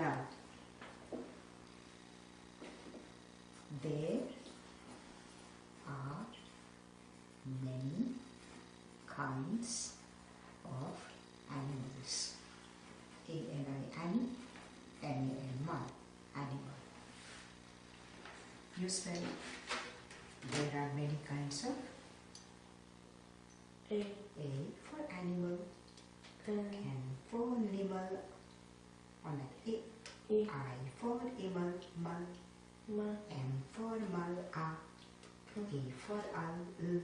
Now, there are many kinds of animals. A-N-I, ani, M-A-N, animal. You spell. There are many kinds of. A for animal. N for animal. On that A. I for animal. Mal. M for mal. A. E for al. L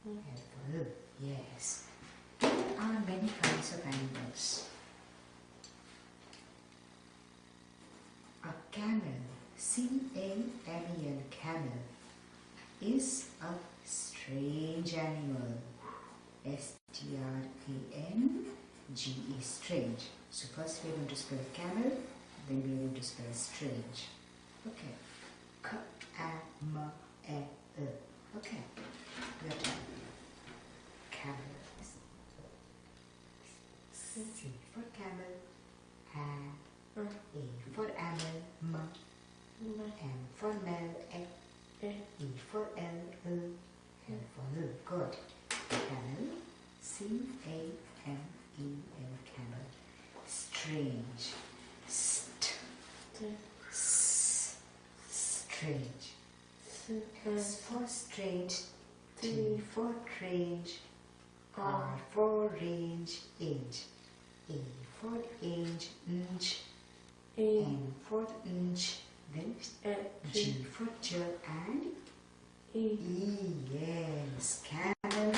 for L. Yes. There are many kinds of animals. A camel, C-A-M-E-L, camel, is a strange animal. S-T-R-A-N-G-E, strange. So first we are going to spell camel, then we are going to spell strange. Okay. K-A-M-E-L. Okay. Your turn. Camel. C for camel. A for amel. M for mel. E for L. L for L. Good. Camel. C-A-M-E-L. Camel. Strange. Strange. S for strange. T for strange. R for range. Inch. A for inch. Inch. N for inch. Then G for jug and E. Yes. Camel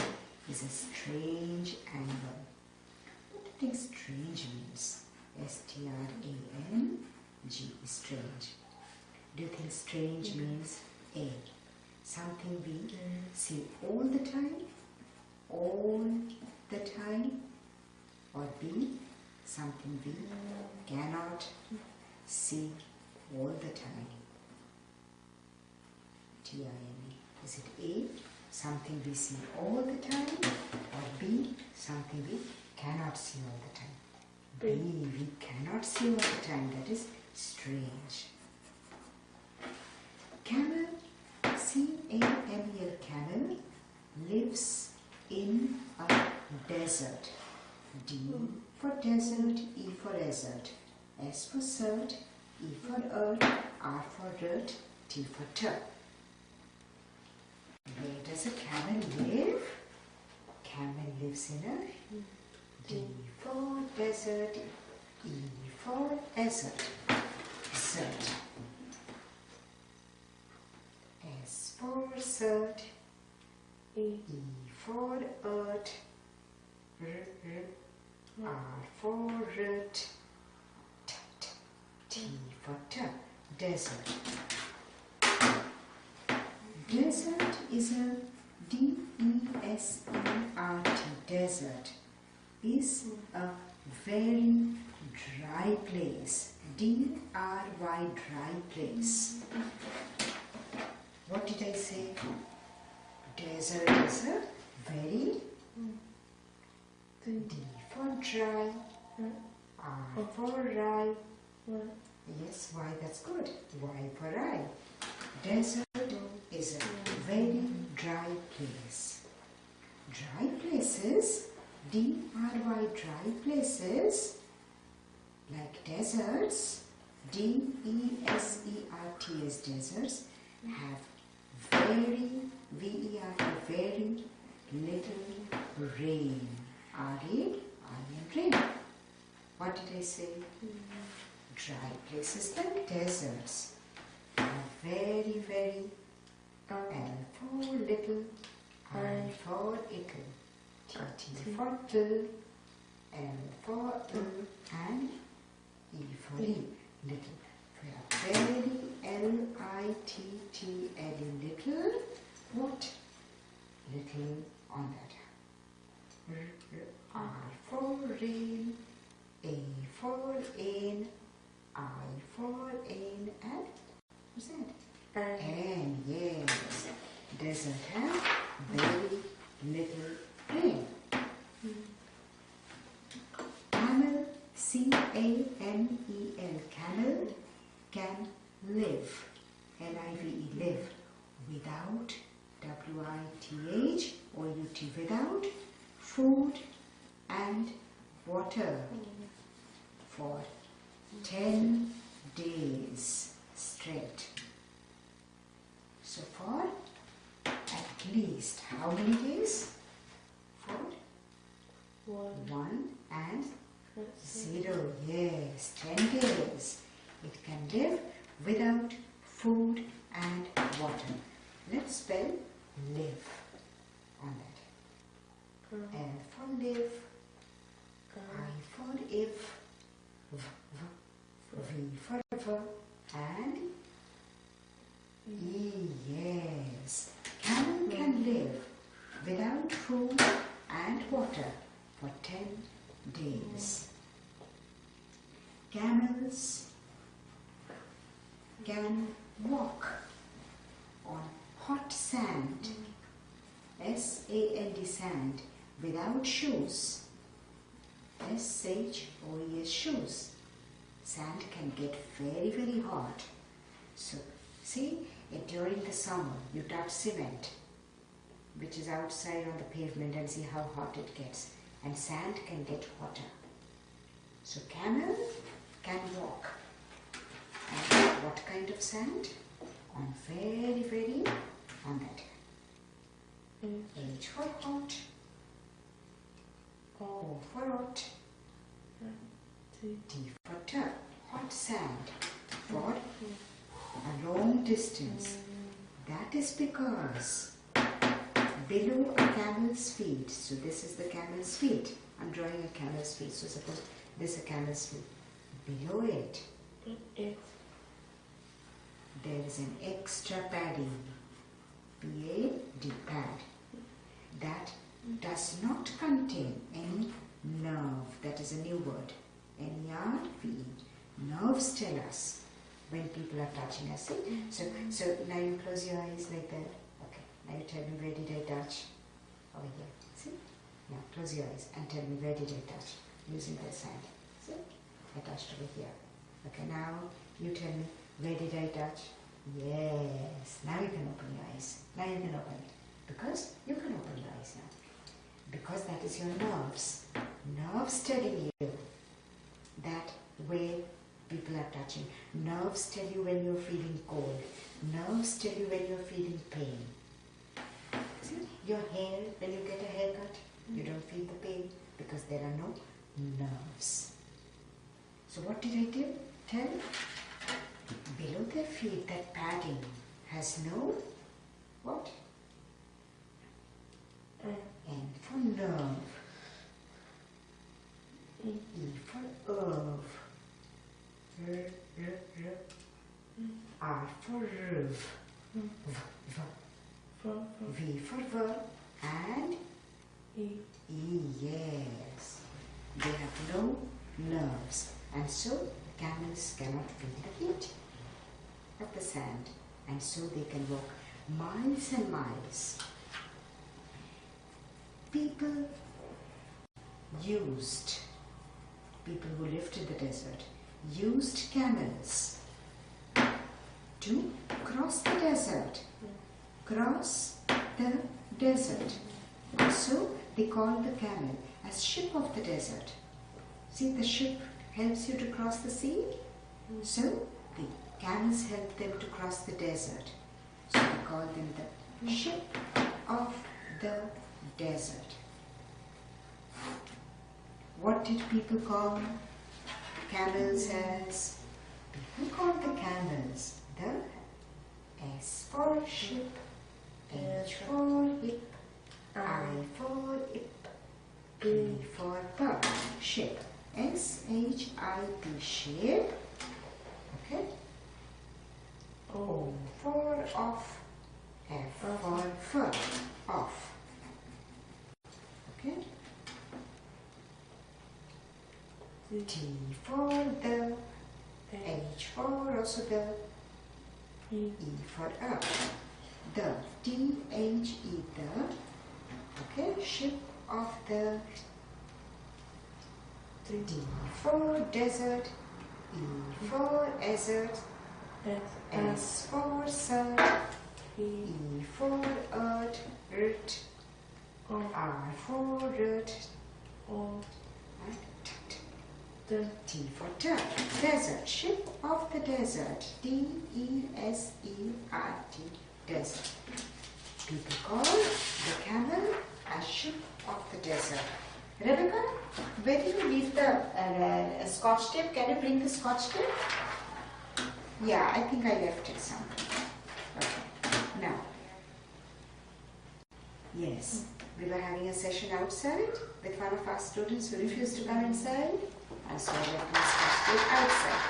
is a strange animal. What do you think strange means? S-T-R-A-N-G, strange. Do you think strange means A, something we see all the time? All the time? Or B, something we cannot see all the time? T-I-M-E. Is it A, something we see all the time? Or B, something we cannot see all the time? B, we cannot see all the time. That is strange. Camel, C-A-M-E-L, camel, lives in a desert. D for desert, E for desert, S for cert, E for earth, R for dirt, T for tur. Where does a camel live? Camel lives in a D for desert, E for desert, cert. S for cert, E for earth, R for root, T for tur, desert. Desert is a D-E-S-E-R-T, desert is a very dry place. D-R-Y, dry place. What did I say? Desert is a very D for dry, R for rye. Yes, why? That's good. Y for rye. Desert is a very dry place. Dry places, D-R-Y, dry places, like deserts, D-E-S-E-R-T-S, deserts, have very, V-E-R, very little rain. R-A-I-N, rain. What did I say? Dry places like deserts are very, very, L for little, I for ickle, T for till, L for and E for little. We are very, L-I-T-T-L, little, what? Little on that. R for rain, A for ain, I for ain, and what's that? And yes, desert have very little rain. Camel, C C-A-M-E-L, camel, can live, L-I-V-E, live, without, W-I-T-H, or U-T, without food and water for 10 days straight. So for at least how many days? For 1 and 0. Yes, 10 days. It can live without food and water. Let's spell live on that. L for live, I for if, V for v, and E. Yes, camel can live without food and water for 10 days. Camels can walk on hot sand, S-A-N-D, sand, without shoes, S-H-O-E-S, shoes. Sand can get very, very hot. So, see, during the summer, you touch cement, which is outside on the pavement, and see how hot it gets. And sand can get hotter. So, camel can walk. And what kind of sand? On very, very, on that. H for hot, O for hot, T for turf, hot sand for a long distance. That is because below a camel's feet, so this is the camel's feet. I'm drawing a camel's feet, so suppose this is a camel's feet. Below it, there is an extra padding, P-A-D, pad, that does not contain any nerve. That is a new word, N-E-R-V-E. Nerves tell us when people are touching us. See? So now you close your eyes like that. Okay. Now you tell me, where did I touch? Over here. See? Now close your eyes and tell me, where did I touch? Using this hand. See? I touched over here. Okay, now you tell me, where did I touch? Yes. Now you can open your eyes. Now you can open it. Because you can open your eyes now. Because that is your nerves. Nerves telling you that where people are touching. Nerves tell you when you're feeling cold. Nerves tell you when you're feeling pain. See, your hair, when you get a haircut, you don't feel the pain because there are no nerves. So what did I tell? Below their feet, that padding has no, what? N for nerve, E for herb, R for riv, V for verb, and E. Yes. They have no nerves, and so camels cannot feel the heat of the sand, and so they can walk miles and miles. People who lived in the desert, used camels to cross the desert. And so they call the camel as ship of the desert. See, the ship helps you to cross the sea. So the camels help them to cross the desert. So they call them the ship of the desert. What did people call camels as? People called the camels the S for ship, H for hip, I for hip, P for pub, ship, S-H-I-P, ship, okay? O for off, F for fur, off, okay? T for the, H for also the, E for up, the, T-H-E, the, okay, ship of the D for desert. E for desert. S for sun. E for earth. R for root. T for turn. Desert. Ship of the desert. D-E-S-E-R-T. Desert. People call the camel a ship of the desert. Rebecca, where did you leave the scotch tape? Can you bring the scotch tape? Yeah, I think I left it somewhere. Okay. Now, yes, we were having a session outside with one of our students who refused to come inside. And so I left my scotch tape outside.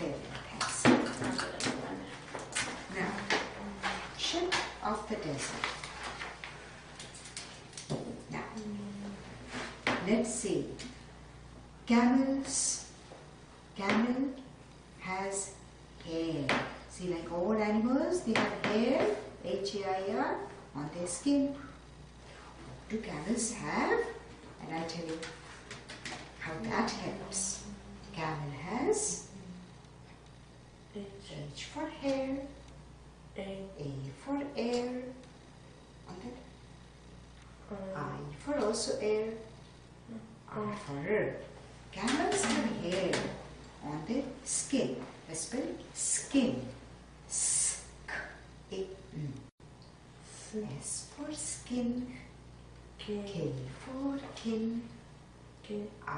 There we go, thanks. Now, ship of the desert. Now, let's see. Camel has hair. See, like all animals, they have hair, H-A-I-R, on their skin. What do camels have? And I'll tell you how that helps. Camel has H for hair, A for air, on that. I for also air, R for R. Camels have hair on their skin. Let's spell skin. S-K-I-N. S for skin. K for kin. I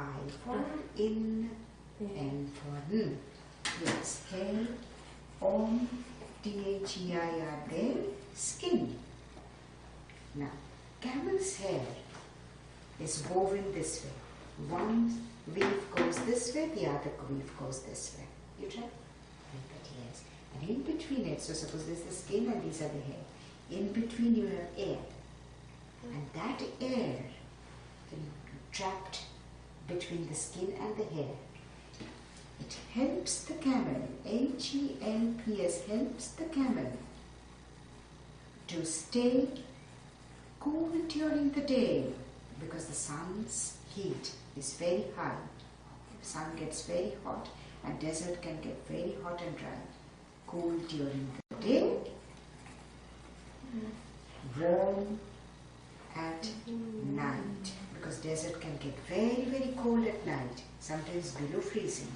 for in. N for n. Yes, hair on T-H-E-I-R there. Skin. Now, camel's hair is woven this way. One weave goes this way, the other weave goes this way. You try? Yes. And in between it, so suppose this is the skin and these are the hair. In between you have air. And that air trapped between the skin and the hair. It helps the camel, H-E-L-P-S, helps the camel to stay cool during the day because the sun's heat is very high. The sun gets very hot and desert can get very hot and dry. Cool during the day, warm at night because desert can get very, very cold at night, sometimes below freezing.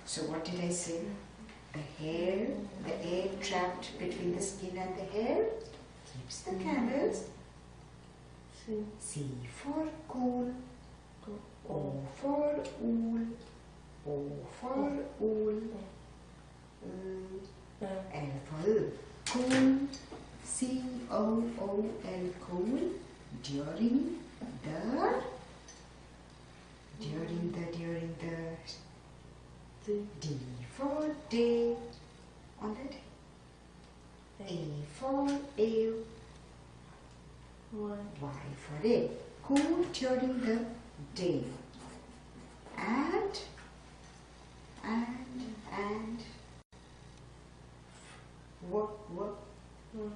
So what did I say? The hair, the air trapped between the skin and the hair keeps the camels. C for cool, O for wool, O for wool, L for cool, C-O-O-L, cool, during the D for day, on that, A for ale, Y for day, cool during the day, and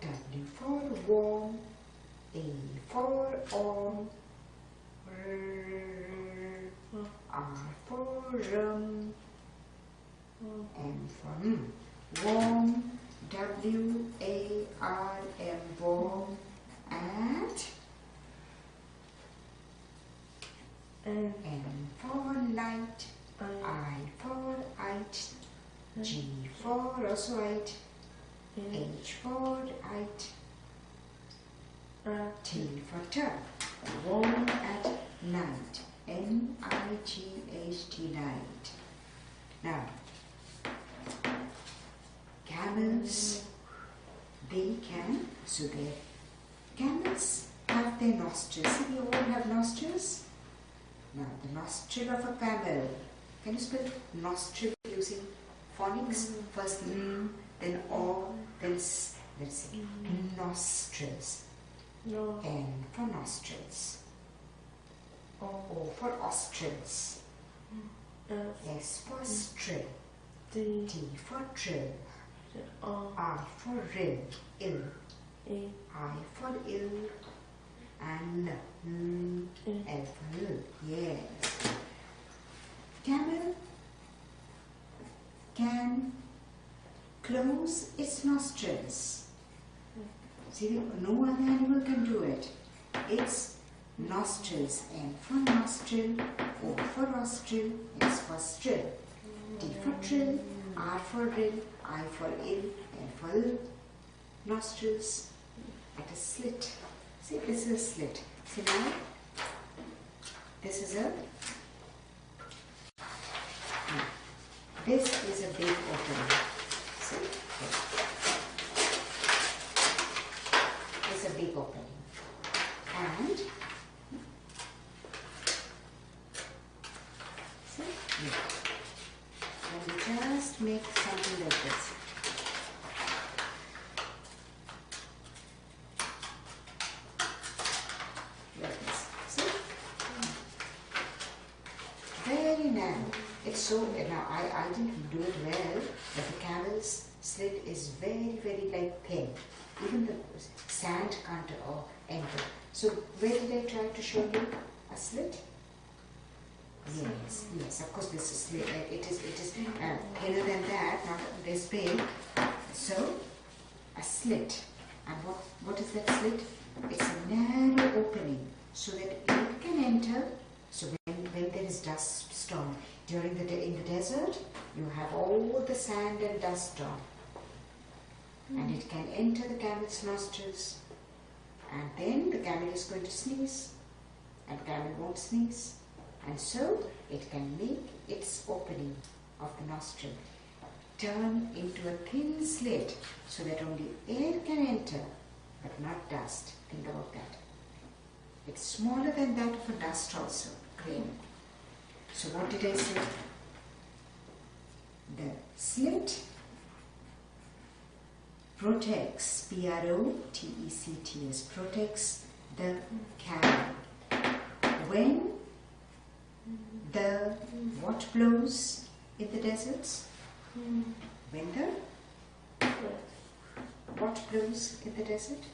W for warm, A for on, R for M for warm, W-A-R-M, warm, and N for night, I for it, G for also it, H for it, T for turn, warm at night, N-I-G-H-T, night. Now, camels, they can, so their camels have their nostrils. See, we all have nostrils. Now, the nostril of a camel. Can you spell nostril using phonics? First n, then o, then s. Let's see. Nostrils. N for nostrils. O for ostrils. S for strill. T for trill. R for rill. Ill. I for ill. And L for L. Yes. camel can close its nostrils. See, no other animal can do it. Its nostrils. N for nostril, O for nostril, S for strill. T for trill, R for rill, I for ill, L for ill. Nostrils at a slit. See, this is a slit. See now, this is a big opening. See, this is a big opening. And see, and we just make something like this. Like this. See? Very narrow. It's so, now I didn't do it well, but the camel's slit is very, very like thin. Even the sand can't enter. So where did I try to show you a slit? Yes, yes, of course this is slit. It is thinner than that, not this big. So a slit. And what is that slit? It's a narrow opening so that air can enter. So when there is dust storm during the day in the desert, you have all the sand and dust storm, and it can enter the camel's nostrils, and then the camel is going to sneeze, and camel won't sneeze, and so it can make its opening of the nostril turn into a thin slit so that only air can enter, but not dust. Think about that. It's smaller than that of a dust also, grain. So what did I say? The slit protects, P-R-O-T-E-C-T-S, protects the camel. When the what blows in the deserts? When the what blows in the desert?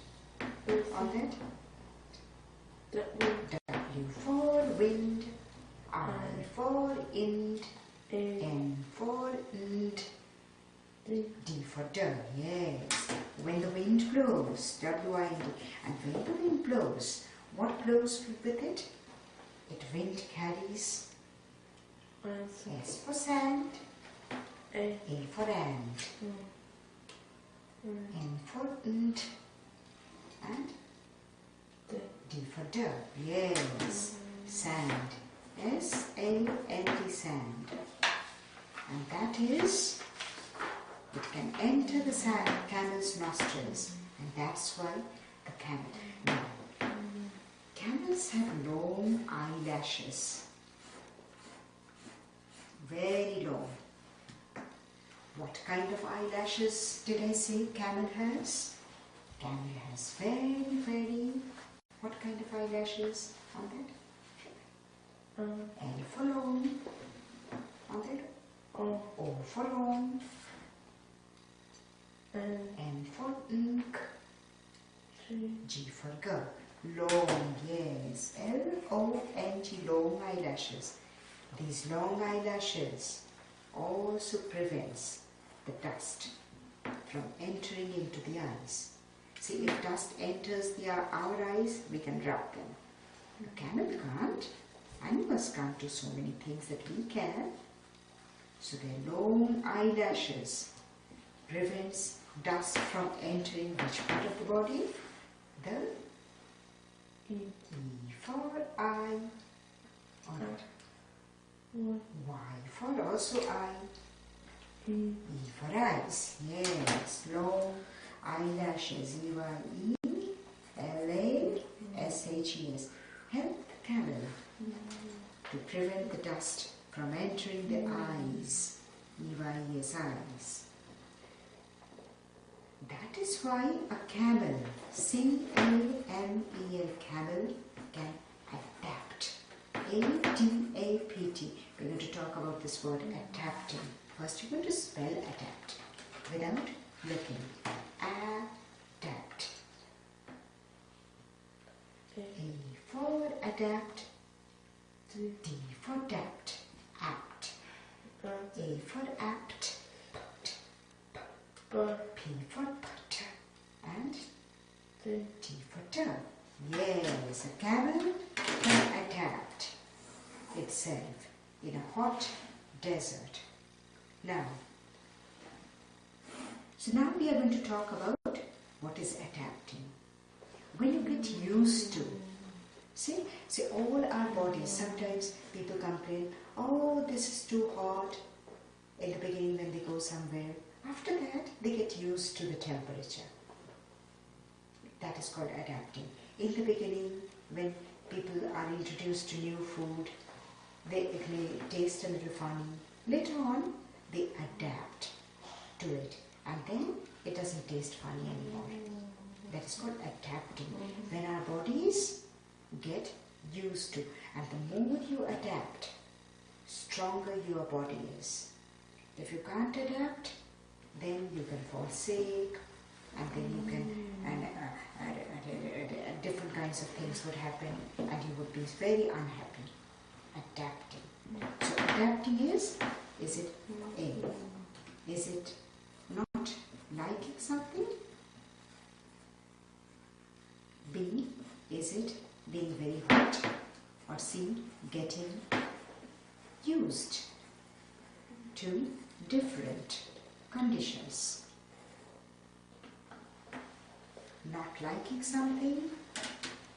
On that? W for wind, I for ind, N for nd, D for D. Yes. When the wind blows, W-I-N-D. And when the wind blows, what blows with it? Wind carries S for sand, A for and, N for nd, and D for D. Yes. Sand. S-A-N-D, sand. And that is, it can enter the camel's nostrils. And that's why the camel. Now, camels have long eyelashes. Very long. What kind of eyelashes did I say camel has? Camel has very, very, what kind of eyelashes on that? L for long, on that? O for long, N for ink, G for girl. Long, yes, L-O-N-G, long eyelashes. These long eyelashes also prevents the dust from entering into the eyes. See, if dust enters our eyes, we can rub them. The camel can't. Animals can't do so many things that we can. So their long eyelashes prevents dust from entering which part of the body? The E for eye, Y for also eye, E for eyes. Yes, long eyelashes. E-Y-E-L-A-S-H-E-S. Help the camel to prevent the dust from entering the eyes. E-Y-E-S, eyes. That is why a camel, C-A-M-E-L, camel, can adapt. A-D-A-P-T. We're going to talk about this word adapting. First you're going to spell adapt without looking. Adapt. A for adapt, D for dapt, apt. A for apt, P for put, and T for turn. Yes, a camel can adapt itself in a hot desert. Now we are going to talk about what is adapting. When you get used to, see all our bodies, sometimes people complain, oh, this is too hot in the beginning when they go somewhere. After that, they get used to the temperature. That is called adapting. In the beginning, when people are introduced to new food, it may taste a little funny. Later on, they adapt to it, and then it doesn't taste funny anymore. That is called adapting. When our bodies get used to, and the more you adapt, stronger your body is. If you can't adapt, then you can fall sick, and then you can, different kinds of things would happen, and you would be very unhappy. Adapting. So adapting is it A? Is it not liking something? B, is it being very hot? Or C, getting used to different conditions. Not liking something,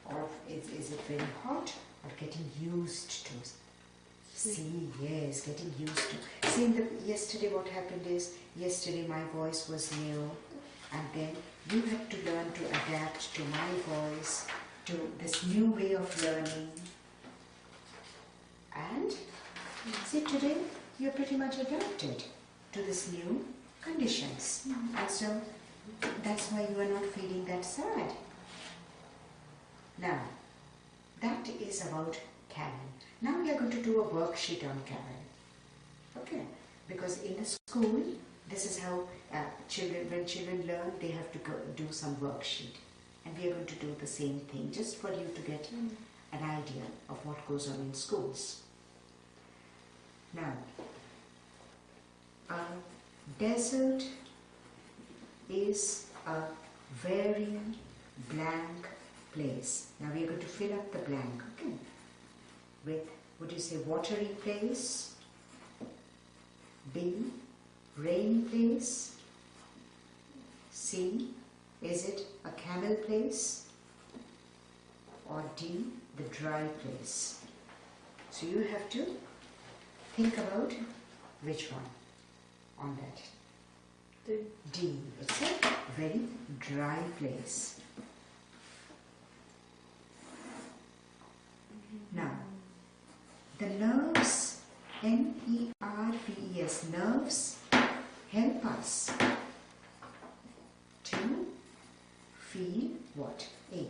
or is it very hot, or getting used to? See, yes, getting used to. See, yesterday what happened is, yesterday my voice was new, and then you had to learn to adapt to my voice, to this new way of learning. And see, today you're pretty much adapted to this new conditions. And so that's why you are not feeling that sad. Now, that is about camel. Now we are going to do a worksheet on camel. Okay? Because in the school, this is how when children learn, they have to do some worksheet. And we are going to do the same thing, just for you to get an idea of what goes on in schools. Now, a desert is a very blank place. Now we are going to fill up the blank, okay? With, would you say, watery place? B, rainy place? C, is it a camel place? Or D, the dry place? So you have to think about which one on that. D, it's a very dry place. Now, the nerves, N-E-R-V-E-S, nerves help us to feel what? A,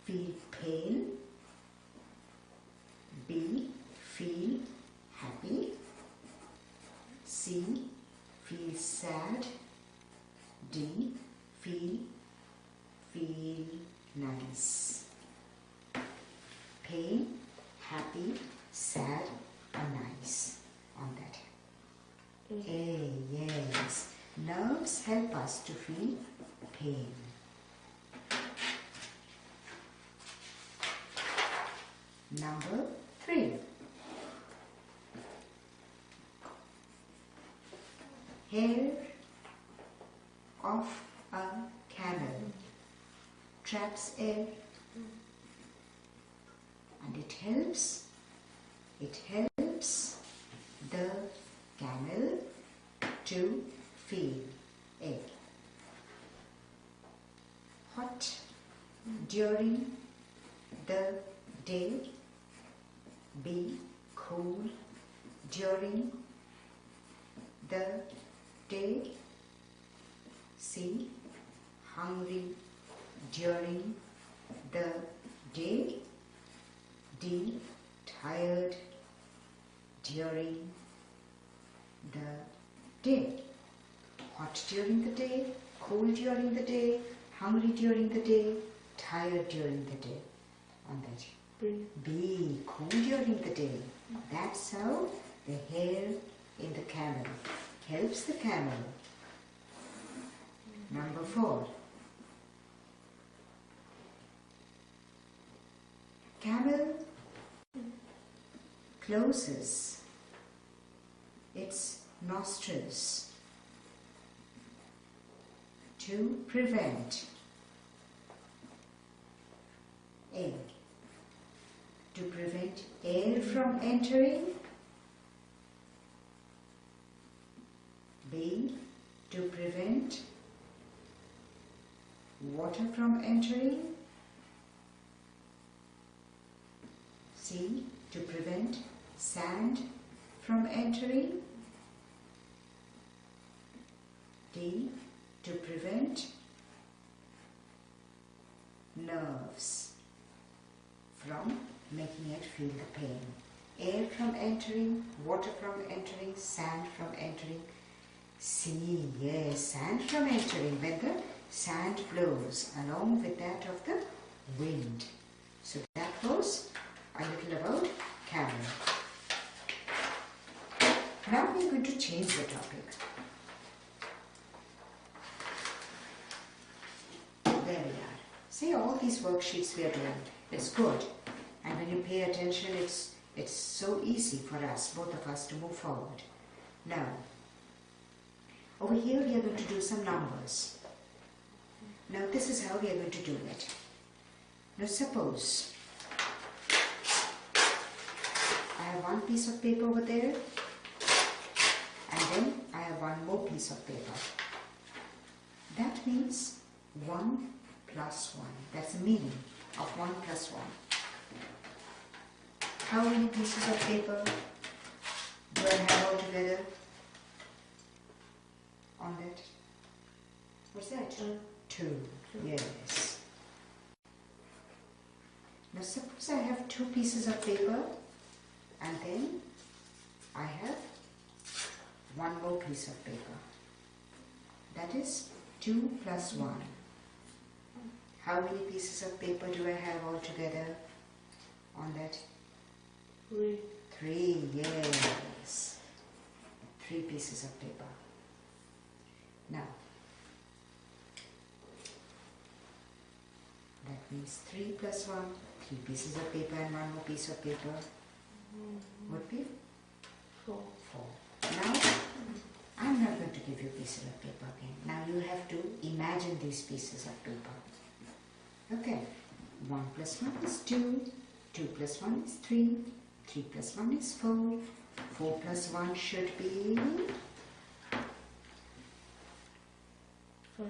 feel pain. B, feel happy. C, feel sad. D, feel nice. Pain, happy, sad, or nice on that. A, yes. Nerves help us to feel pain. Number 3. Hair of a camel traps air, and it helps the camel to feel A, hot during the day. B, cool during the day. C, hungry during the day. D, tired during the day. Hot during the day, cool during the day, hungry during the day, tired during the day. On that. B, cool during the day. That's how the hair in the camel helps the camel. Number 4. Camel closes its nostrils to prevent A. To prevent air from entering. B. To prevent water from entering. C. To prevent sand from entering. D. To prevent nerves from making it feel the pain. Air from entering, water from entering, sand from entering. C. Yes, sand from entering when the sand blows along with that of the wind. So that was a little about camel. Now we are going to change the topic. There we are. See, all these worksheets we are doing. It's good. And when you pay attention, it's so easy for us, both of us, to move forward. Now, over here we are going to do some numbers. Now this is how we are going to do it. Now suppose I have one piece of paper over there, and then I have one more piece of paper. That means 1 plus 1. That's the meaning of 1 plus 1. How many pieces of paper do I have all together on that? What's that? 2. Yes. Now suppose I have 2 pieces of paper, and then I have one more piece of paper. That is 2 plus 1. How many pieces of paper do I have all together on that? 3. 3, yes. 3 pieces of paper. Now, that means 3 plus 1, 3 pieces of paper and one more piece of paper would be 4. 4. Now, I'm not going to give you pieces of paper again. Now you have to imagine these pieces of paper. Okay, 1 plus 1 is 2, 2 plus 1 is 3, 3 plus 1 is 4, 4 plus 1 should be 5.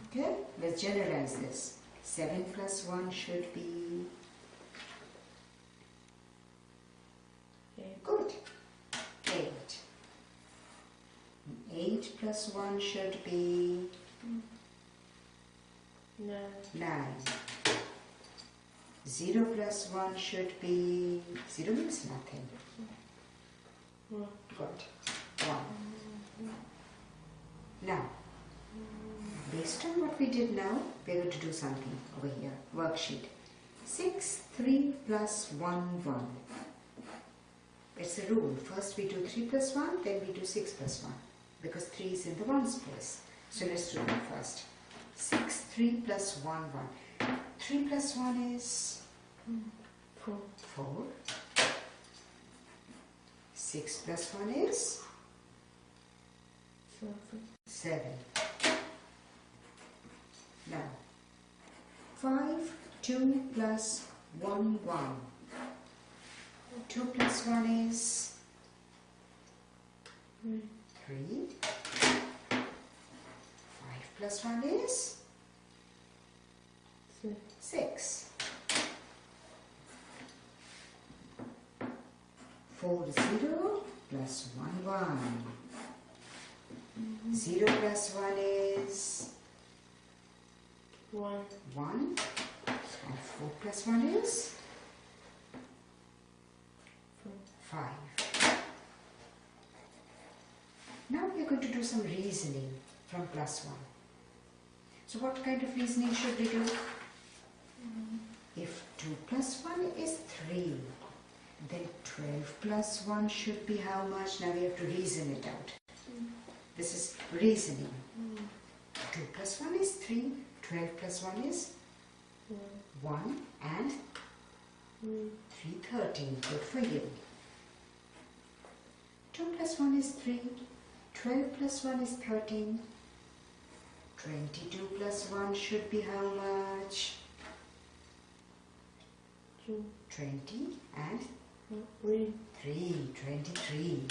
Okay, let's generalize this. 7 plus 1 should be 8. good. 8. 8 plus 1 should be 9. 9. 0 plus 1 should be 0 means nothing. 1. Good. 1. Now, based on what we did now, we are going to do something over here. Worksheet. 6, 3 plus 1, 1. It's a rule. First we do 3 plus 1, then we do 6 plus 1. Because 3 is in the ones place. So let's do that first. 6, 3 plus 1, 1. 3 plus 1 is 4. 4. 6 plus 1 is 7. Now, 5, 2 plus 1, 1. 2 plus 1 is 3. 3. 5 plus 1 is 6. 4, 0 plus 1, 1. 0 plus 1 is 1. 1. And 4 plus 1 is 5. Now we are going to do some reasoning from plus 1. So what kind of reasoning should we do? If 2 plus 1 is 3, Then 12 plus 1 should be how much? Now we have to reason it out. This is reasoning. 2 plus 1 is 3. 12 plus 1 is 1 and 3, 13. Good for you. 2 plus 1 is 3. 12 plus 1 is 13. 22 plus 1 should be how much? 20 and 3. 23.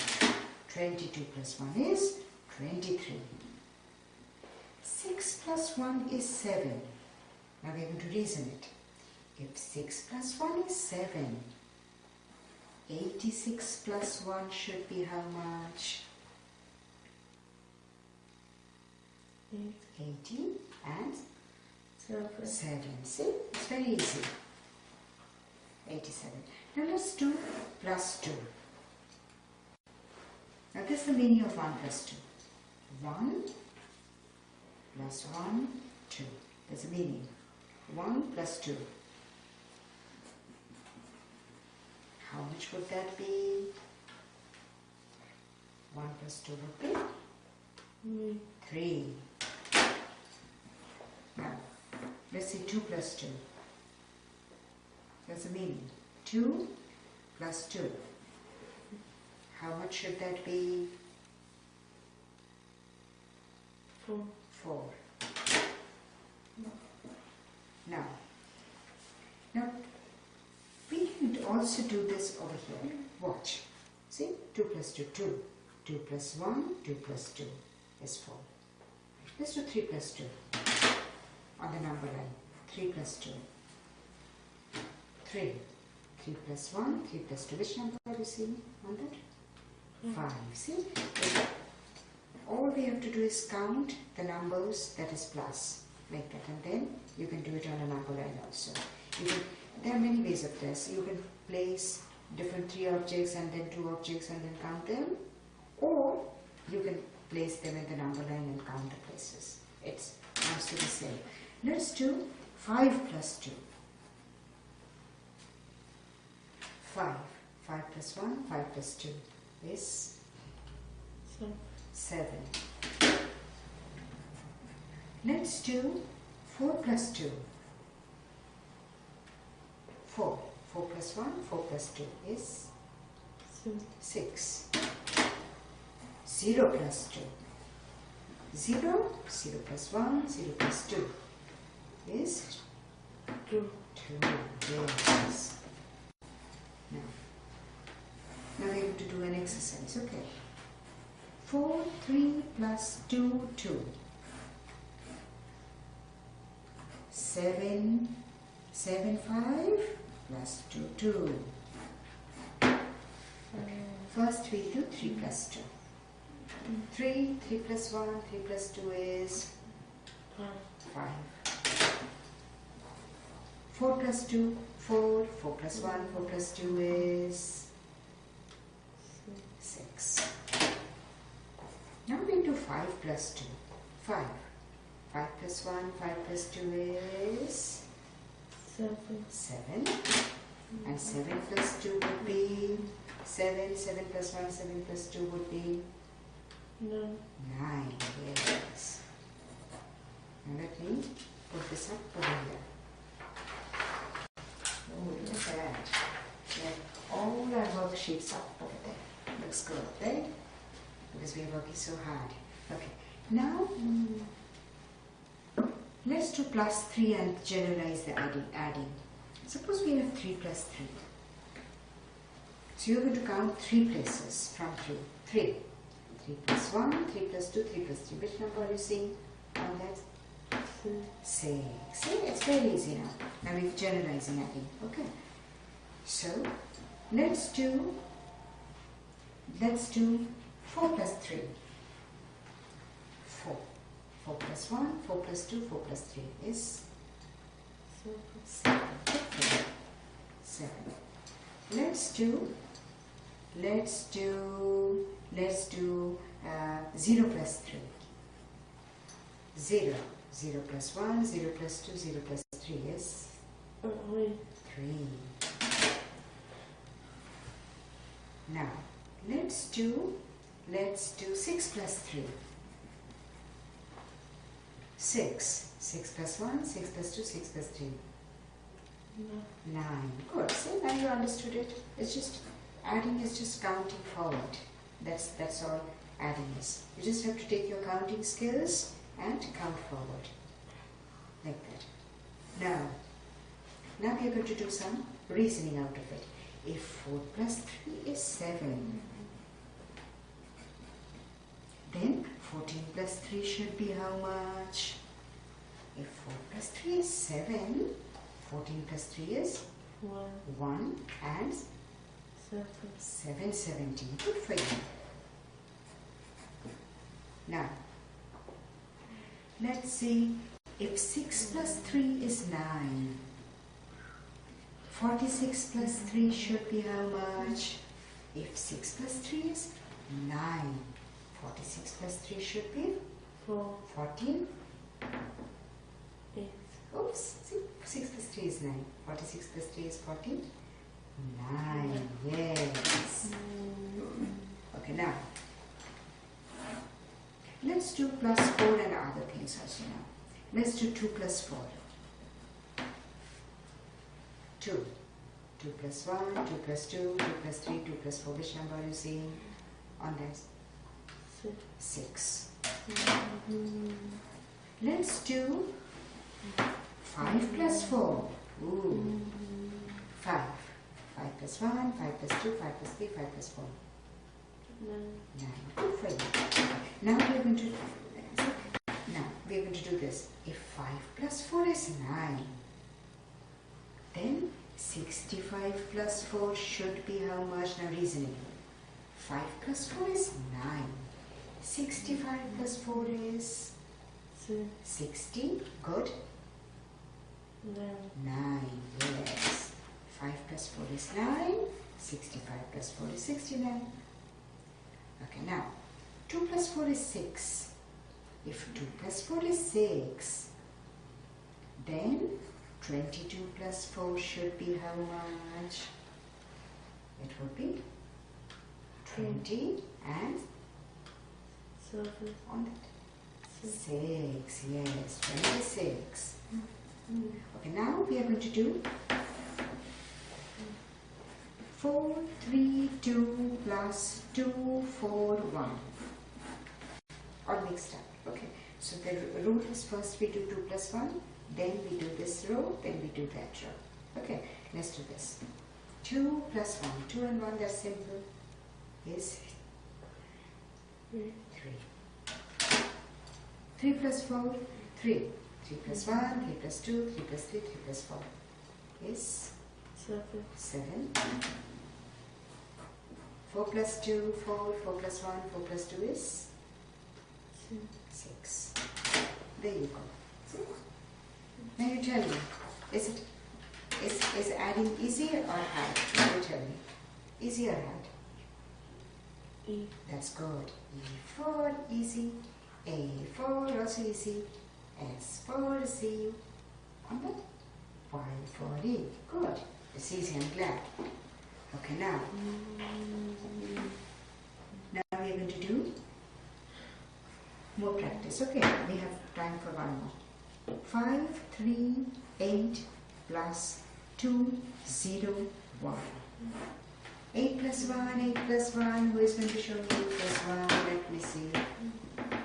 22 plus 1 is 23. 6 plus 1 is 7. Now we are going to reason it. If 6 plus 1 is 7, 86 plus 1 should be how much? 80 and 7. See, it's very easy. 87. Now let's do plus 2. Now this is the meaning of 1 plus 2. 1 plus 1, 2. There's a meaning. 1 plus 2. How much would that be? 1 plus 2 would be 3. Now, let's see 2 plus 2. There's a meaning. 2 plus 2. How much should that be? 4. Now, we can also do this over here. Watch. See? 2 plus 2, 2. 2 plus 1, 2 plus 2 is 4. Let's do 3 plus 2 on the number line. 3 plus 2. 3. 3 plus 1, 3 plus 2. Which number are you seeing on that? 5. See? All we have to do is count the numbers that is plus, like that, and then you can do it on a number line also. There are many ways of this. You can place different 3 objects and then 2 objects and then count them, or you can place them in the number line and count the places. It's also the same. Let's do 5 plus 2. 5. 5 plus 1, 5 plus 2 is 7. Let's do 4 plus 2. 4. 4 plus 1, 4 plus 2 is 6. 0 plus 2. 0. 0 plus 1, 0 plus 2 is 2. Yes. Now we're going to do an exercise. Okay. 4, 3 plus 2, 2. 7, 7, 5 plus 2, 2. First we'll do 3 plus 2. 3, 3 plus 1, 3 plus 2 is 5. 4 plus 2, 4. 4 plus 1, 4 plus 2 is 6. Now we'll do 5 plus 2. 5. 5 plus 1, 5 plus 2 is 7. And 7 plus 2 would be 7. 7 plus 1, 7 plus 2 would be 9. Yes. Now let me put this up over here. Oh, look at that. Get all our worksheets up over there. Looks good, right? Because we are working so hard. Okay. Now, let's do plus 3 and generalize the adding. Suppose we have 3 plus 3. So you're going to count 3 places from 3. 3. 3 plus 1, 3 plus 2, 3 plus 3. Which number are you seeing on that? 6. See, it's very easy now. Now we're generalizing adding. Okay. So, let's do 4 plus 3. 4. 4 plus 1, 4 plus 2, 4 plus 3 is 7. 7. Let's do 0 plus 3. 0. 0 plus 1, 0 plus 2, 0 plus 3 is 3. Now, let's do 6 plus 3. 6. 6 plus 1, 6 plus 2, 6 plus 3. 9. Good. See, now you understood it. It's just, adding is just counting forward. That's all adding is. You just have to take your counting skills and count forward. Like that. Now we are going to do some reasoning out of it. If 4 plus 3 is 7, then 14 plus 3 should be how much? If 4 plus 3 is 7, 14 plus 3 is 1 and 7, 17. Good for you. Now, let's see. If 6 plus 3 is 9, 46 plus 3 should be how much? If 6 plus 3 is 9, 46 plus 3 should be 14. Oops, see, 6 plus 3 is 9. 46 plus 3 is 14. 9, yes. Okay, now, let's do plus 4 and other things also now. Let's do 2 plus 4. 2. 2 plus 1, 2 plus 2, 2 plus 3, 2 plus 4. Which number are you seeing on that? 6. Let's do 5 plus 4. Ooh. 5. 5 plus 1, 5 plus 2, 5 plus 3, 5 plus 4. 9. Good for you. Now we are going to do this. If 5 plus 4 is 9, then 65 plus 4 should be how much? Now reasoning. 5 plus 4 is 9. 65 plus 4 is 60. Good. 9. Yes. 5 plus 4 is 9. 65 plus 4 is 69. Okay, now 2 plus 4 is 6. If 2 plus 4 is 6, then 22 plus 4 should be how much? It would be 20 and 7 on that. 6, yes, 26. Okay, now we are going to do 4, 3, 2 plus 2, 4, 1. All mixed up. Okay, so the rule is first we do 2 plus 1, then we do this row, then we do that row. Okay, let's do this. 2 plus 1, 2 and 1, that's simple, is 3. 3 plus 4, 3. 3 plus 1, 3 plus 2, 3 plus 3, 3 plus 4 is 7. 4 plus 2, 4, 4 plus 1, 4 plus 2 is 6. There you go. Now you tell me, is adding easy or hard? Now you tell me. Easy or hard? E. That's good. E4 easy. A4 also easy. S4 C. On that? Y4 E. Good. It's easy, I'm glad. Okay, now we are going to do more practice. Okay, we have time for one more. 5, 3, 8 plus 2, 0, 1. 8 plus 1, 8 plus 1. Who is going to show me 8 plus 1? Let me see.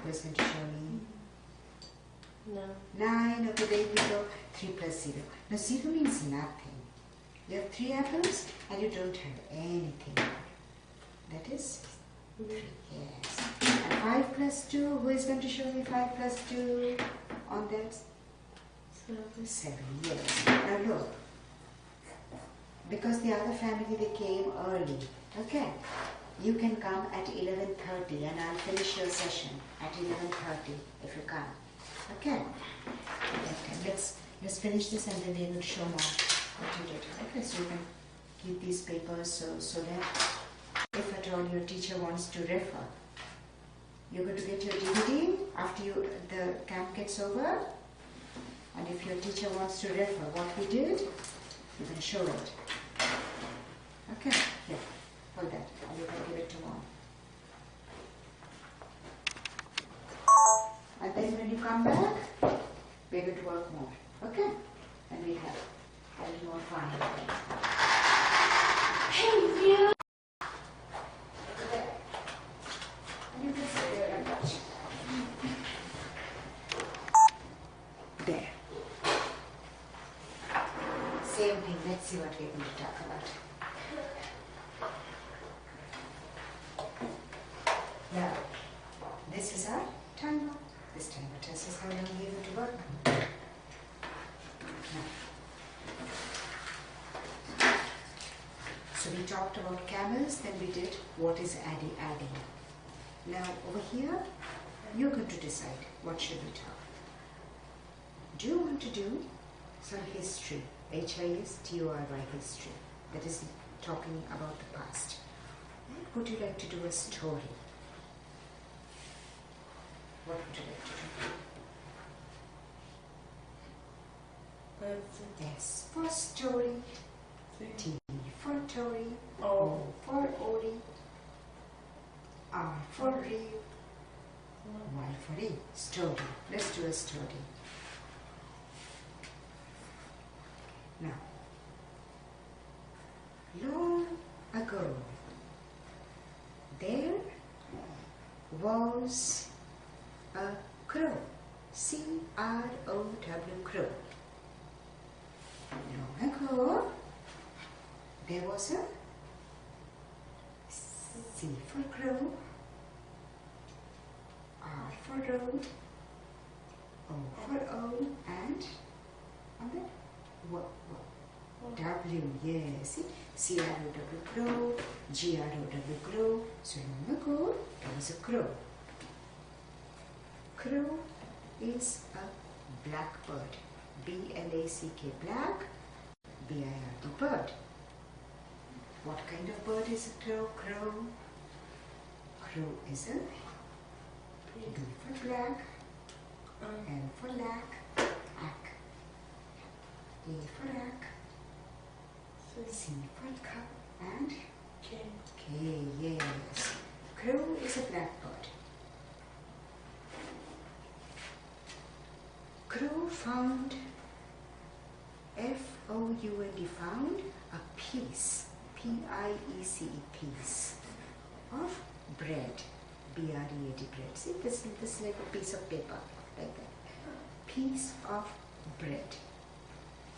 Who is going to show me? 9. Okay, there we go. 3 plus 0. Now 0 means nothing. You have 3 apples and you don't have anything. That is 3. Yes. And 5 plus 2. Who is going to show me 5 plus 2 on that? 7. Yes. Now look. Because the other family, they came early. Okay. You can come at 11:30 and I'll finish your session at 11:30 if you come. Okay. Okay. Let's finish this and then we're going to show more what you did. Okay, so you can keep these papers so that if at all your teacher wants to refer, you're going to get your DVD after the camp gets over, and if your teacher wants to refer what we did, you can show it. Okay, yeah. Hold that. I'll give it to Mom. And then when you come back, we're going to work more. Okay? And we have a little more fun. Hey, yeah. There. And you can sit there and watch. There. Same thing. Let's see what we're going to talk about. Now, this is our timer. This timer tells us how long we're going to work. Now, so we talked about camels, then we did what is Addy adding. Now over here, you're going to decide what should we talk. Do you want to do some history? H-I-S-T-O-R-Y history. That is talking about the past. Or would you like to do a story? What would you like to do? S for story, T for Tory, O for Ori, R for read, Y for E. Story. Let's do a story. Now, long ago, there was a crow. C-R-O-W, crow. Long ago, there was a C for crow, R for road, O for O, and on that W, yes. C-R-O-W, crow, G-R-O-W, crow. So long ago, there was a crow. Crow is a blackbird. B-L-A-C-K, black, B-I-R-D, bird. What kind of bird is a crow? Crow. Crow is a B for black, L for lack, ack. A for ack, C for cup, and K, yes. Crow is a blackbird. Crow found, F-O-U-N-D, found a piece, P-I-E-C-E, piece of bread, B-R-E-A-D, bread. See, this is like a piece of paper, like that. Piece of bread.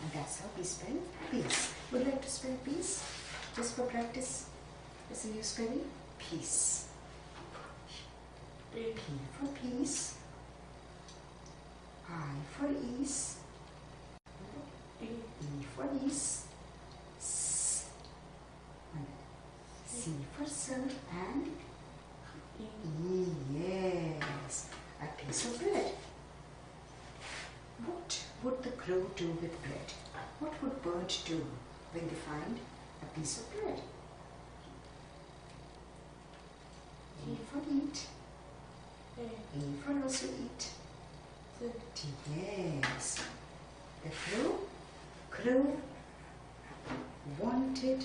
And that's how we spell peace. Would you like to spell peace? Just for practice. Listen, you spelling peace. P for peace. I for ease. E for ease. S. C for sir, and E, yes. A piece of bread. What would the crow do with bread? What would birds do when they find a piece of bread? E for eat. E for also eat. T, yes. The crow wanted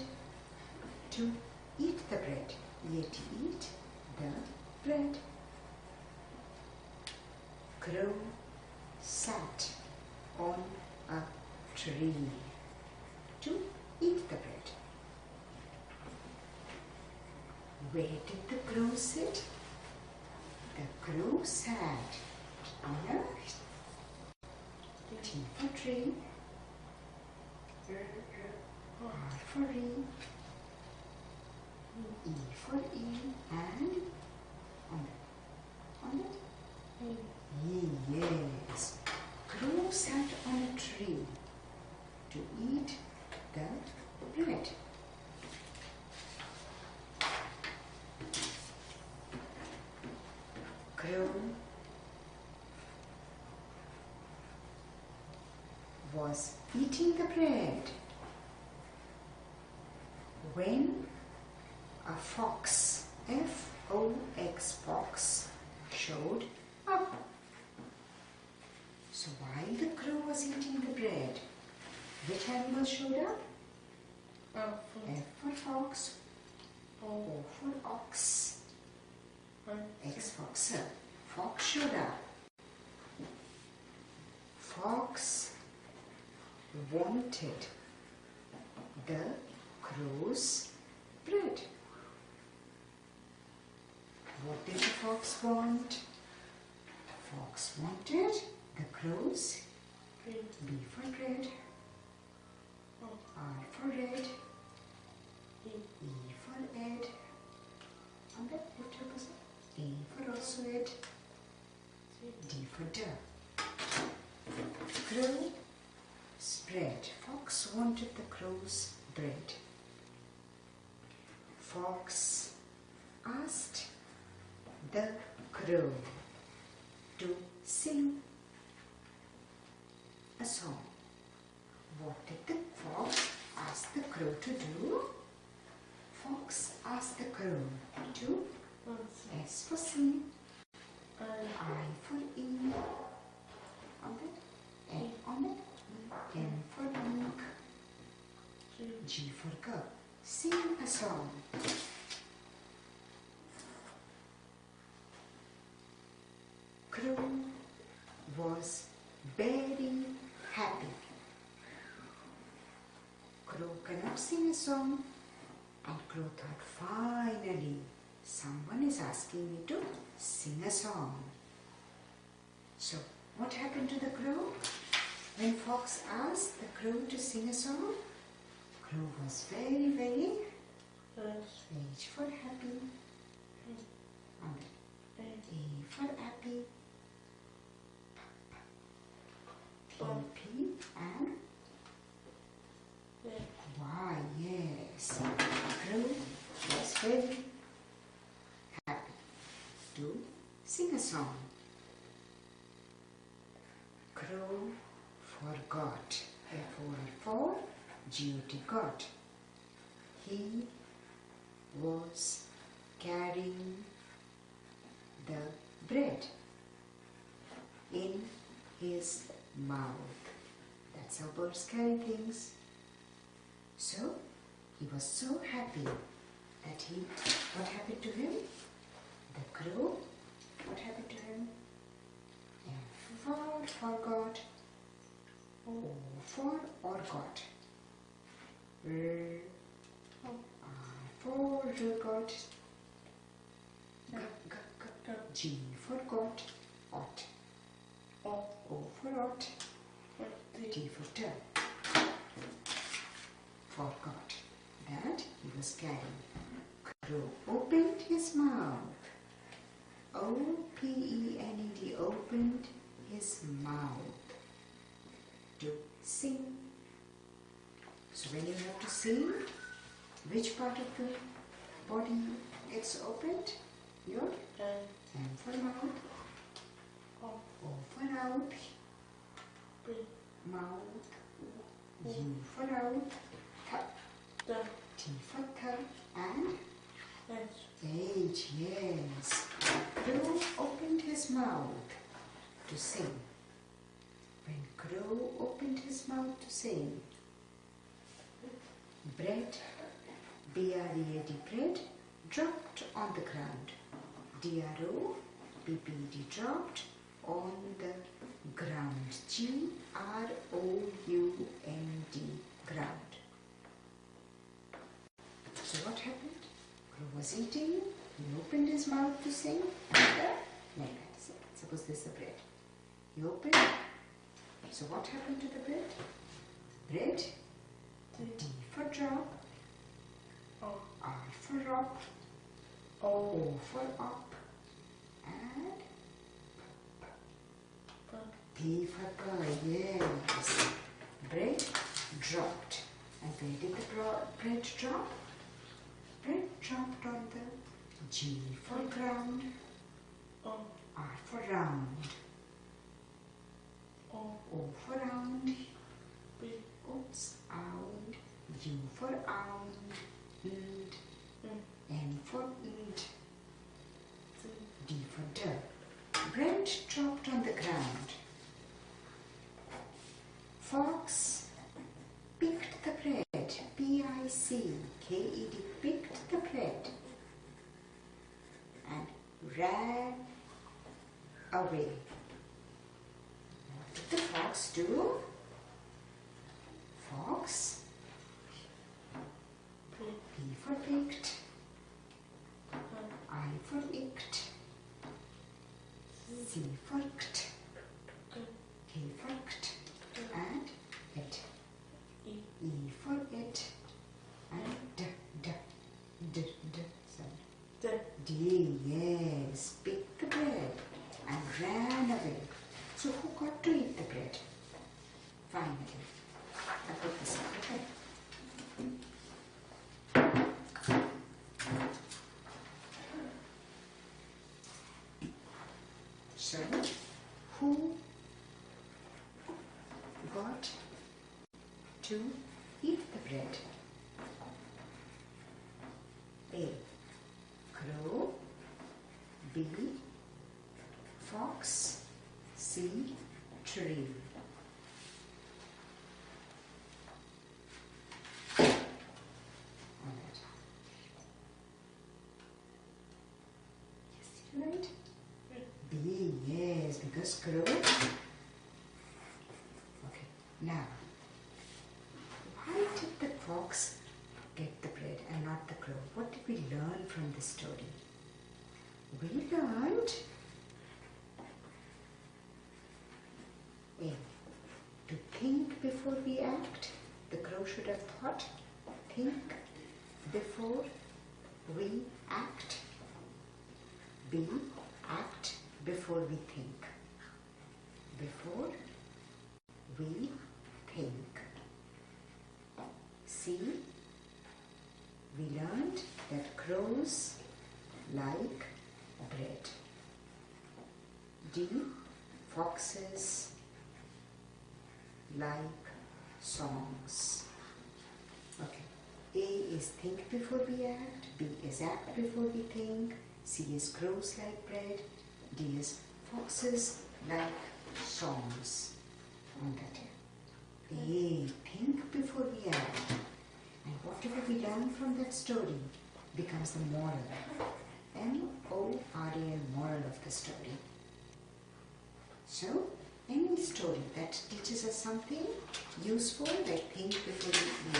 to eat the bread. Yet eat the bread. Crow sat on a tree to eat the bread. Where did the crow sit? The crow sat on a T for tree, R for E, E for E, and on it? E, yes. Crow sat on a tree to eat the bread. Crow was eating the bread when a fox, F-O-X, fox, showed up. So while the crow was eating the bread, which animal showed up? F for fox, O for ox. and X for X. Fox showed up. Fox wanted the crow's bread. What did the fox want? The fox wanted the crow's green. B for bread, R for red, E for Ed, and the left opposite, A for also Ed, D for duck. Crow's bread. Fox wanted the crow's bread. Fox asked the crow to sing a song. What did the fox ask the crow to do? Fox asked the crow to S for sing, I for eat, on the N on it, N for milk, G for girl. Sing a song. Crow was very happy. Crow cannot sing a song, and Crow thought, finally, someone is asking me to sing a song. So, what happened to the crow? When Fox asked the crow to sing a song, Crow was very, very H for happy, and A for happy, P and Y. Yes, Crow was very happy to sing a song. Crow forgot. For G-O-T, got. He was carrying the bread in his mouth. That's how birds carry things. So, he was so happy that what happened to him? The crow, what happened to him? F for forgot, O for orgot, R for got, G for got, ought, O for ought, T for turn. Forgot that he was carrying. Crow opened his mouth. O-P-E-N-E-D, opened his mouth to sing. So when you have to sing, which part of the body gets opened? Your M for mouth, O for out, mouth, U for out, T for thumb, and H, yes. Crow opened his mouth to sing. When Crow opened his mouth to sing, bread, B-R-E-A-D, bread, dropped on the ground. D-R-O, B-P-E-D, dropped on the ground. G-R-O-U-N-D, ground. So what happened? Crow was eating, he opened his mouth to sing, and suppose this is the bread. He opened, so what happened to the bread? Bread, D for drop, R for rock, O for up, and P for pearl, yes. Bread dropped. And where did the bread drop? Bread dropped on the G for ground, R for round, O for round, oops, ound, U for ound, N for nd, D for duck. Bread dropped on the ground. Fox picked the bread, P-I-C-K-E-D, picked the bread ran away. What did the fox do? Fox, P for picked, I for icked, C for ct, K for ct, and it. E for it, and d. D, yes, picked the bread and ran away. So who got to eat the bread? Finally, I put this up, okay? So, who got to eat the bread? A. Crow. B. Fox. C. Tree. Right? B, yes, because crow. Okay, now, why did the fox get the bread and not the crow? What did we learn from this story? We learned A, to think before we act. The crow should have thought, think before we act. B, act before we think. Before we think. C, we learned that crows like bread. D, foxes like songs. Okay. A is think before we act. B is act before we think. C is crows like bread. D is foxes like songs. On that here. A, think before we act. And whatever we learn from that story becomes the moral. M-O-R-A-L, moral of the story. So, any story that teaches us something useful, like think before we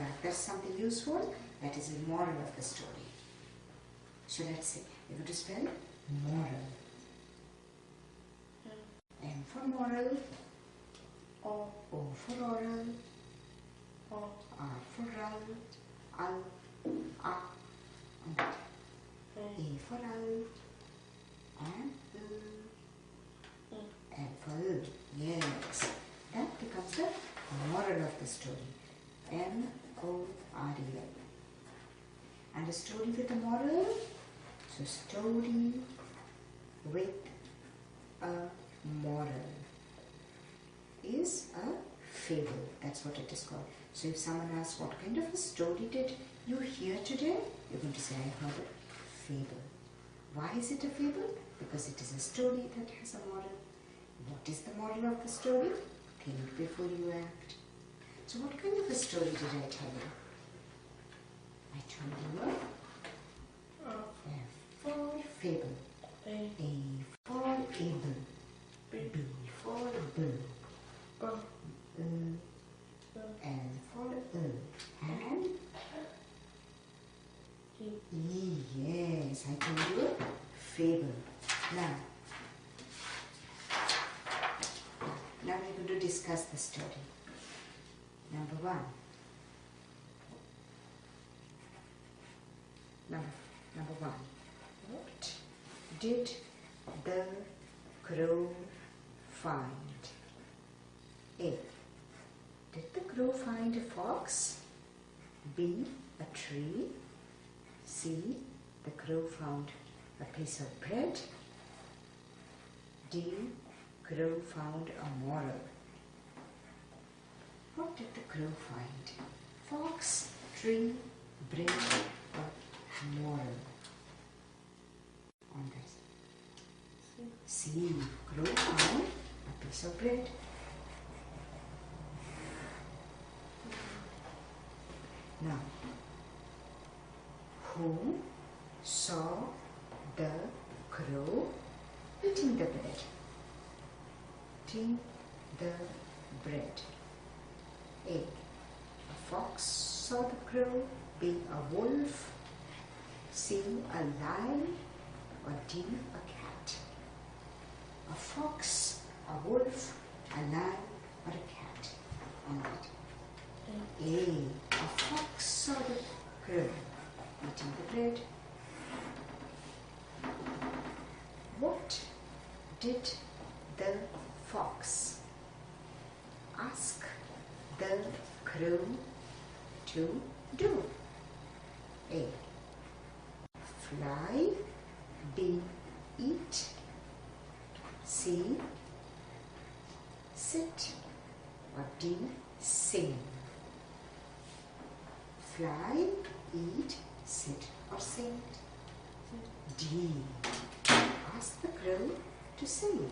act, that's something useful, that is the moral of the story. So let's see, we're going to spell moral. M for moral, O for oral, R for rull, A for owl, and L for L. Yes, that becomes the moral of the story. M-O-R-A-L. And a story with a moral. So story with a moral is a fable. That's what it is called. So if someone asks, what kind of a story did you hear today? You're going to say, I heard a fable. Why is it a fable? Because it is a story that has a moral. What is the moral of the story? Think before you act. So what kind of a story did I tell you? I told you F for fable, A for able, B for bull, L for and E. Yes, I told you fable. Now we're going to discuss the story. Number one. Number one. What did the crow find? A. Did the crow find a fox? B. A tree. C. The crow found a piece of bread. D. Crow found a moral. What did the crow find? Fox, tree, bread, or moral? On this. C. Crow found a piece of bread. Now, who saw the crow eating the bread. Eating the bread. A. A fox saw the crow. B. A wolf. C. A lion. Or D. A cat. A fox, a wolf, a lion, or a cat. On that. A fox saw the crow eating the bread. What did the fox ask the crow to do? A. Fly. B. Eat. C. Sit. Or D. Sing. Fly, eat, sit or sing. D. Ask the crow to sing.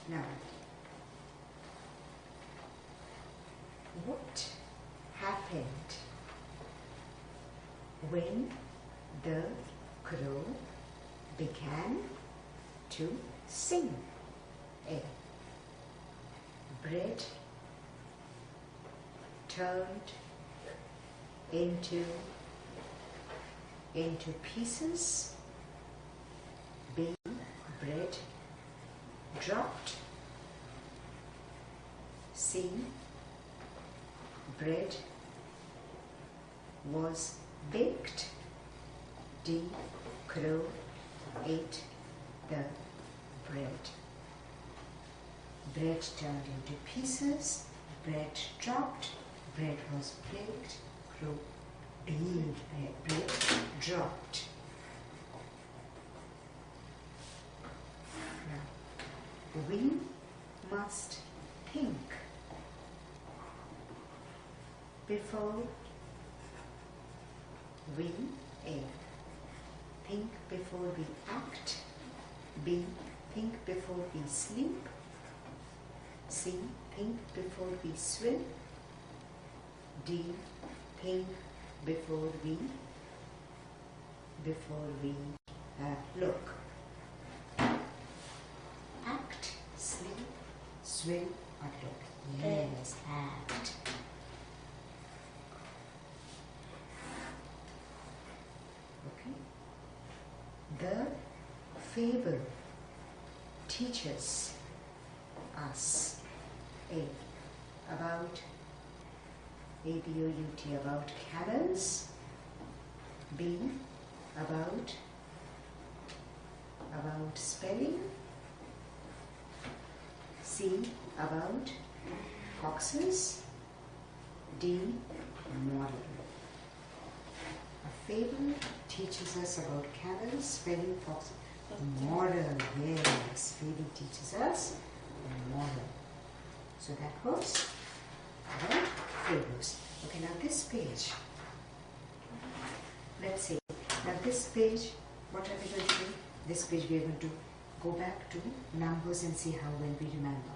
Now, what happened when the crow began to sing? A. Bread turned into pieces. B. Bread dropped. C. Bread was baked. D. Crow ate the bread. Bread turned into pieces. Bread dropped. Bread was baked. Crow ate bread dropped. Now, we must think before we A. Think before we act. B. Think before we sleep. C. Think before we swim. D. Think before we look. Act, sleep, swim or look. Yes, act. Okay. The fable teaches us A. About A-B-O-U-T, about camels. B. About spelling. C. About foxes. D. Moral. A fable teaches us about camels, spelling, foxes. Moral, yes. Fable teaches us moral. So that was our fables. Okay, now this page. Let's see. Now this page, what are we going to do? This page we are going to go back to numbers and see how well we remember.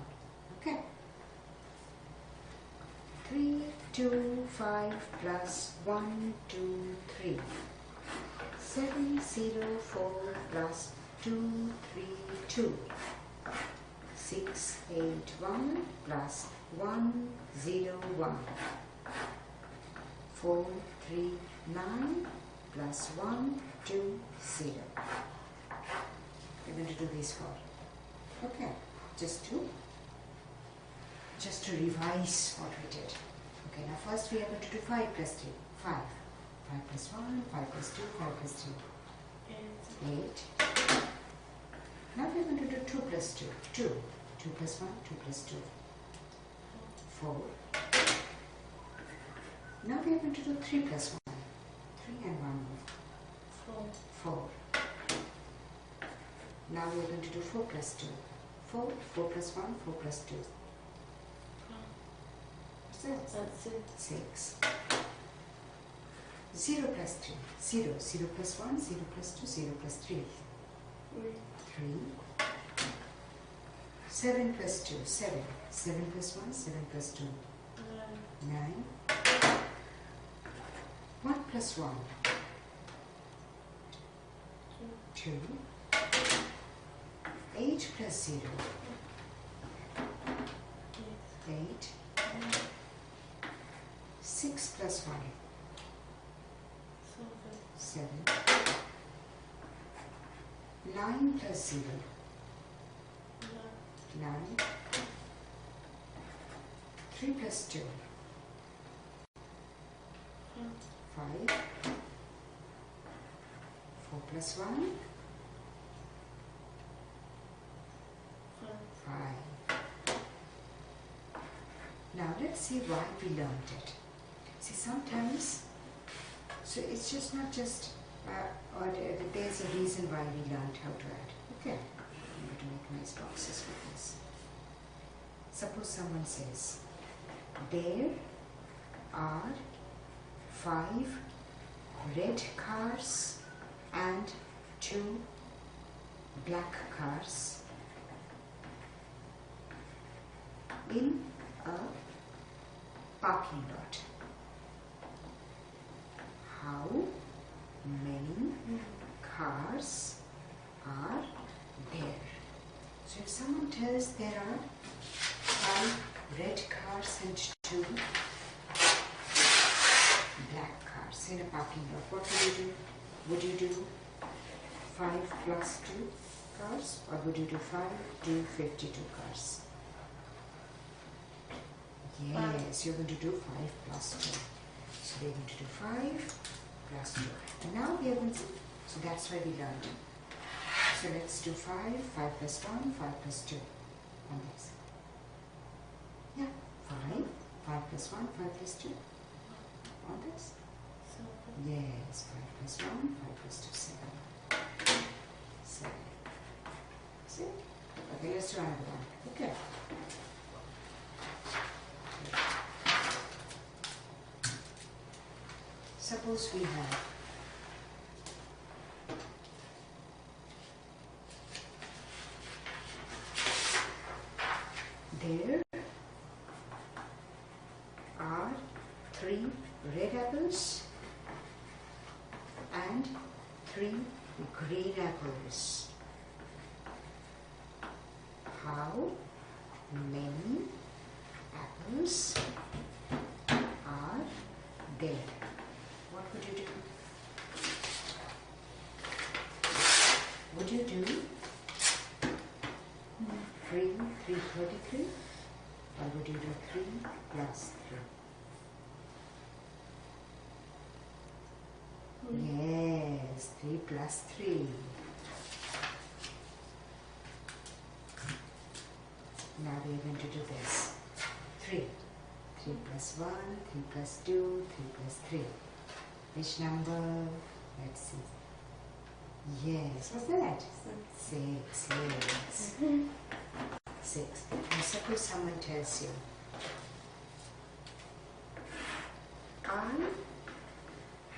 Okay. 3, 2, 5 plus 1, 2, 3. 7, 0, 4 plus 2, 3, 2. 6, 8, 1 plus 1, 0, 1. 4, 3, 9 plus 1, 2, 0. We're going to do these four. Okay, just to revise what we did. Okay, now first we are going to do 5 plus 3. 5. 5 plus 1, 5 plus 2, 5 plus 3. 8. Now we are going to do 2 plus 2. 2. 2 plus 1, 2 plus 2. 4. Now we are going to do 3 plus 1. 3 and 1 more. 4. Now we are going to do 4 plus 2. 4. 4 plus 1, 4 plus 2. What's that? That's it. 6. 0 plus 3. 0. 0 plus 1, 0 plus 2, 0 plus 3. 3. 7 plus 2, 7. 7 plus 1, 7 plus 2, 9. 1 plus 1, 2. 8 plus 0, 8. 6 plus 1, 7. 9 plus 0, 9. 3 plus 2, 5. 4 plus 1, 5. Now let's see why we learned it. See, sometimes, so it's just not just, or there's a reason why we learned how to add. Okay, I'm going to make nice boxes with this. Suppose someone says, there are 5 red cars and 2 black cars in a parking lot. How many cars are there? So if someone tells there are 5 red cars and 2 black cars in a parking lot, what would you do? Would you do 5 plus 2 cars, or would you do 5 to 52 cars? Yes, you're going to do 5 plus 2. So we're going to do 5 plus 2. And now we are going to, so that's why we learned. So let's do 5, 5 plus 1, 5 plus 2 on this. Yeah, 5, 5 plus 1, 5 plus 2 on this. Yes, 5 plus 1, 5 plus 2, 7. 7. See? Okay, let's do another one. Okay. Suppose we have there are 3 red apples and 3 green apples. How many apples are there? What would you do? Would you do 3, 33? Or would you do 3 plus 3? Yes, 3 plus 3. Now we are going to do this. 3. 3 plus 1, 3 plus 2, 3 plus 3. Which number? Let's see. Yes, what's that? 6. Yes. 6. Now suppose someone tells you, I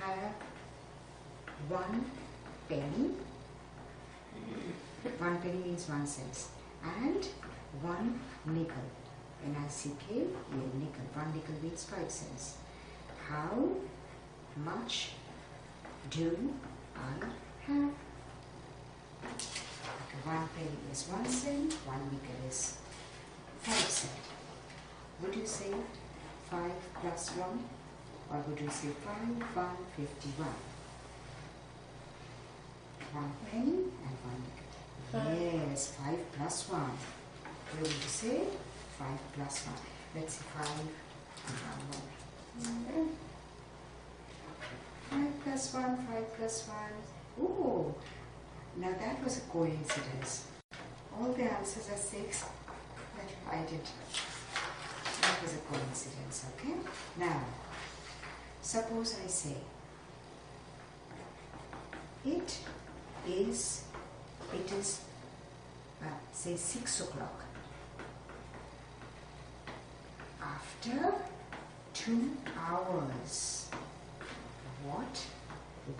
have 1 penny. 1 penny means 1 cent. And 1 nickel. N-I-C-K, nickel. 1 nickel means 5 cents. How much do I have? Okay, 1 penny is 1 cent, 1 nickel is 5 cents. Would you say 5 plus 1? Or would you say 5, 1, 51? 1 penny and 1 nickel. Yes, 5 plus 1. We will say 5 plus 1. Let's see, 5 and 1 more. 5 plus 1, 5 plus 1. Oh, now that was a coincidence. All the answers are 6, but I did. That was a coincidence, okay? Now, suppose I say, it is say 6 o'clock. After 2 hours, what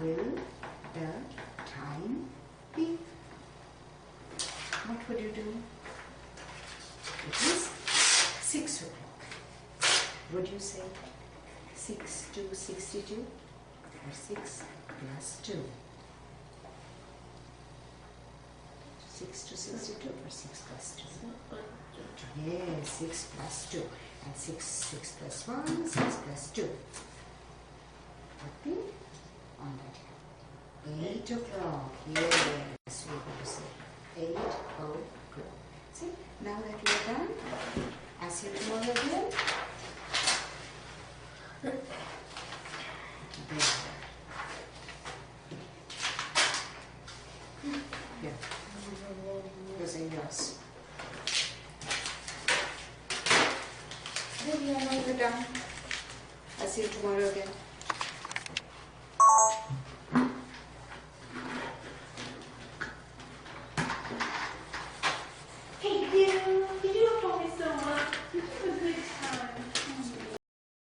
will the time be? What would you do? Would you say 6 to 62 or 6 plus 2? 6 to 62 or 6 plus 2? Yes, 6 plus 2. And 6 plus 1, 6 plus 2. Happy? On that. 8 o'clock. Yes, we're going to say 8 o'clock. See, now that we are done, I'll see you tomorrow again. There. Here. Those are yours. There we are, now we're done. I'll see you tomorrow again.